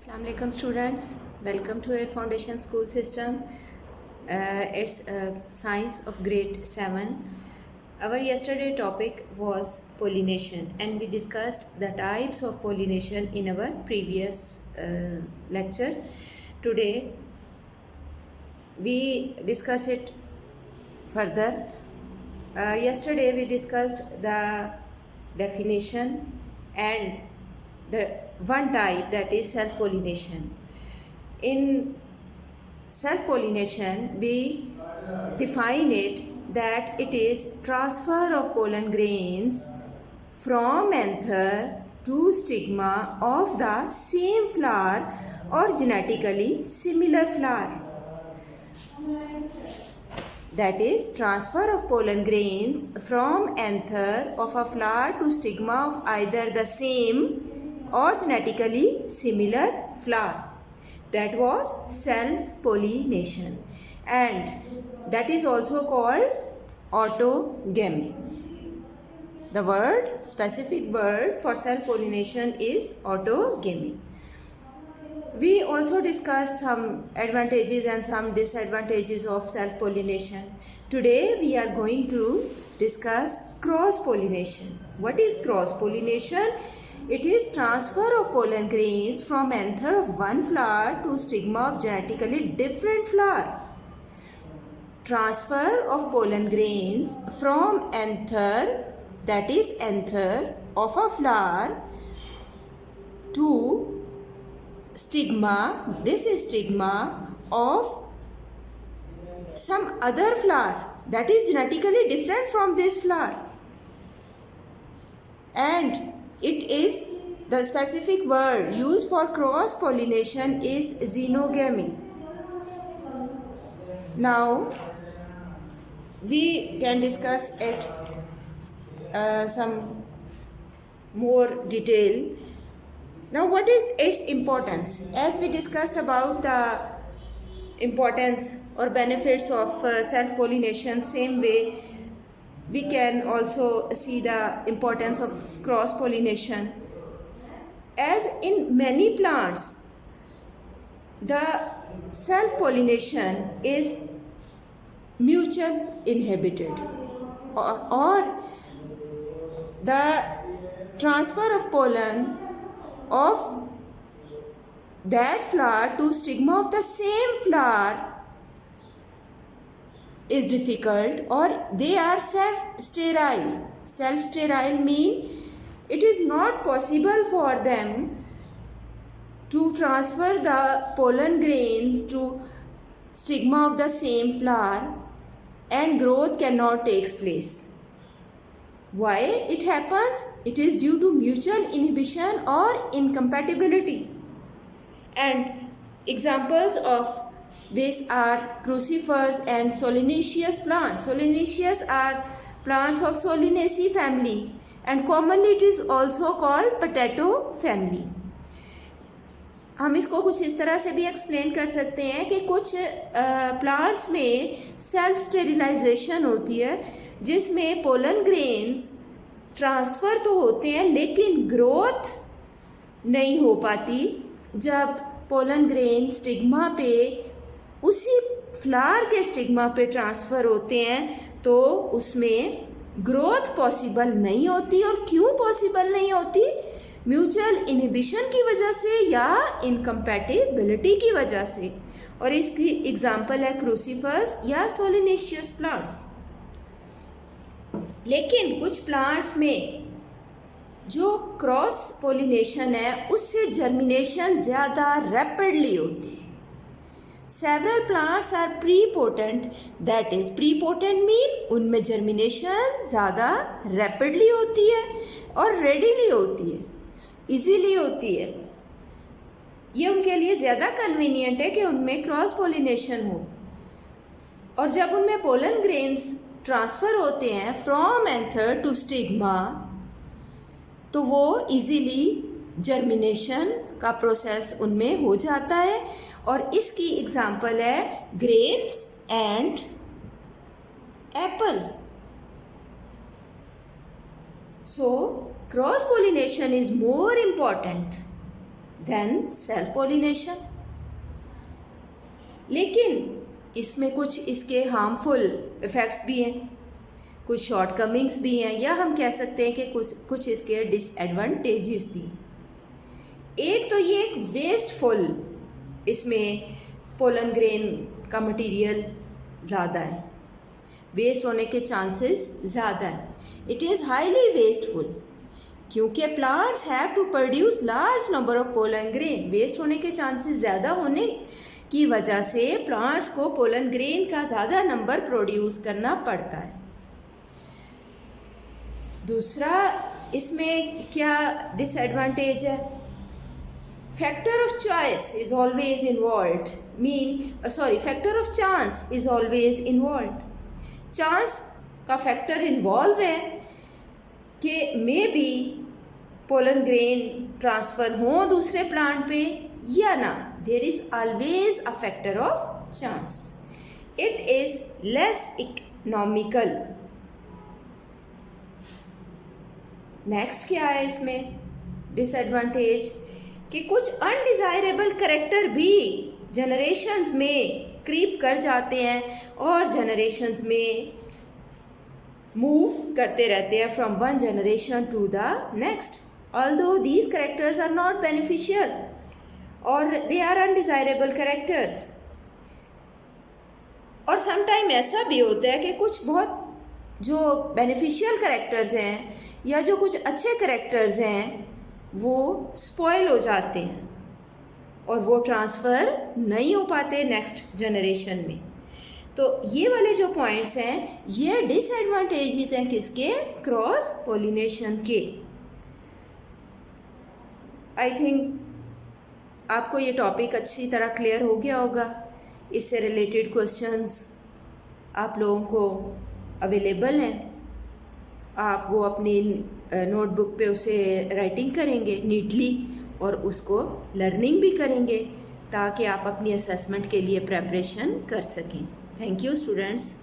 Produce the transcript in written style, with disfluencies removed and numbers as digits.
Assalamualaikum students, welcome to our foundation school system. It's science of grade 7. Our yesterday topic was pollination and we discussed the types of pollination in our previous lecture. Today we discuss it further. Yesterday we discussed the definition and the one type, that is self-pollination. In self-pollination we define it that it is transfer of pollen grains from anther to stigma of the same flower or genetically similar flower. That is transfer of pollen grains from anther of a flower to stigma of either the same or genetically similar flower. That was self-pollination, and that is also called autogamy. The specific word for self-pollination is autogamy. We also discussed some advantages and some disadvantages of self-pollination. Today we are going to discuss cross-pollination. What is cross-pollination? It is transfer of pollen grains from anther of one flower to stigma of genetically different flower. Transfer of pollen grains from anther, that is anther of a flower, to stigma, this is stigma of some other flower that is genetically different from this flower. And it is, the specific word used for cross pollination is xenogamy. Now we can discuss it some more detail. Now what is its importance? As we discussed about the importance or benefits of self-pollination, same way we can also see the importance of cross-pollination. As in many plants, the self-pollination is mutual inhibited, or the transfer of pollen of that flower to stigma of the same flower is difficult, or they are self-sterile. Self-sterile mean it is not possible for them to transfer the pollen grains to stigma of the same flower, and growth cannot take place. Why it happens? It is due to mutual inhibition or incompatibility. And examples of these are crucifers and solanaceous plants. Solanaceous are plants of Solanaceae family, and commonly it is also called potato family. हम इसको कुछ इस तरह से भी explain कर सकते हैं कि कुछ प्लांट्स में सेल्फ स्टेरिलाइजेशन होती है, जिसमें पोलन ग्रेन्स ट्रांसफ़र तो होते हैं लेकिन ग्रोथ नहीं हो पाती. जब पोलन ग्रेन स्टिग्मा पे, उसी फ्लावर के स्टिग्मा पे ट्रांसफ़र होते हैं तो उसमें ग्रोथ पॉसिबल नहीं होती. और क्यों पॉसिबल नहीं होती? म्यूचुअल इनहिबिशन की वजह से या इनकम्पैटिबिलिटी की वजह से. और इसकी एग्जांपल है क्रूसीफर्स या सोलिनेशियस प्लांट्स. लेकिन कुछ प्लांट्स में जो क्रॉस पोलिनेशन है उससे जर्मिनेशन ज़्यादा रैपिडली होती है. Several plants are prepotent, that is prepotent mean उनमें जर्मिनेशन ज़्यादा रैपिडली होती है और रेडीली होती है, इजीली होती है. ये उनके लिए ज़्यादा कन्वीनियंट है कि उनमें क्रॉस पोलिनेशन हो. और जब उनमें पोलन ग्रेन्स ट्रांसफ़र होते हैं फ्रॉम एंथर टू स्टिग्मा, तो वो इजीली जर्मिनेशन का प्रोसेस उनमें हो जाता है. और इसकी एग्जांपल है grapes and apple. So cross pollination is more important than self pollination. लेकिन इसमें कुछ इसके हार्मफुल इफ़ेक्ट्स भी हैं, कुछ शॉर्टकमिंग्स भी हैं, या हम कह सकते हैं कि कुछ इसके डिसएडवांटेजेस भी। एक तो ये एक वेस्टफुल, इसमें पोलन ग्रेन का मटेरियल ज़्यादा है, वेस्ट होने के चांसेस ज़्यादा है। इट इज़ हाईली वेस्टफुल, क्योंकि plants have to produce large number of pollen grain. Waste होने के चांसेस ज़्यादा होने की वजह से प्लांट्स को पोलन ग्रेन का ज़्यादा नंबर प्रोड्यूस करना पड़ता है। दूसरा इसमें क्या डिसएडवांटेज है? Factor of choice is always involve, factor of chance is always involve. Chance का फैक्टर इन्वॉल्व है कि maybe pollen grain transfer हो दूसरे प्लांट पे या ना। There is always a factor of chance. It is less economical. Next क्या है इसमें डिसएडवांटेज? कि कुछ अनडिज़ायरेबल कैरेक्टर भी जनरेशन्स में क्रीप कर जाते हैं और जनरेशन्स में मूव करते रहते हैं from one generation to the next. Although these characters are not beneficial और दे आर अनडिज़ायरेबल कैरेक्टर्स। और समटाइम ऐसा भी होता है कि कुछ बहुत जो बेनिफिशियल कैरेक्टर्स हैं या जो कुछ अच्छे कैरेक्टर्स हैं वो स्पॉइल हो जाते हैं और वो ट्रांसफ़र नहीं हो पाते नेक्स्ट जनरेशन में। तो ये वाले जो पॉइंट्स हैं ये डिसएडवांटेजेस हैं किसके? क्रॉस पोलिनेशन के। आई थिंक आपको ये टॉपिक अच्छी तरह क्लियर हो गया होगा। इससे रिलेटेड क्वेश्चंस आप लोगों को अवेलेबल हैं, आप वो अपनी नोटबुक पे उसे राइटिंग करेंगे नीटली और उसको लर्निंग भी करेंगे ताकि आप अपनी असेसमेंट के लिए प्रेपरेशन कर सकें। Thank you students.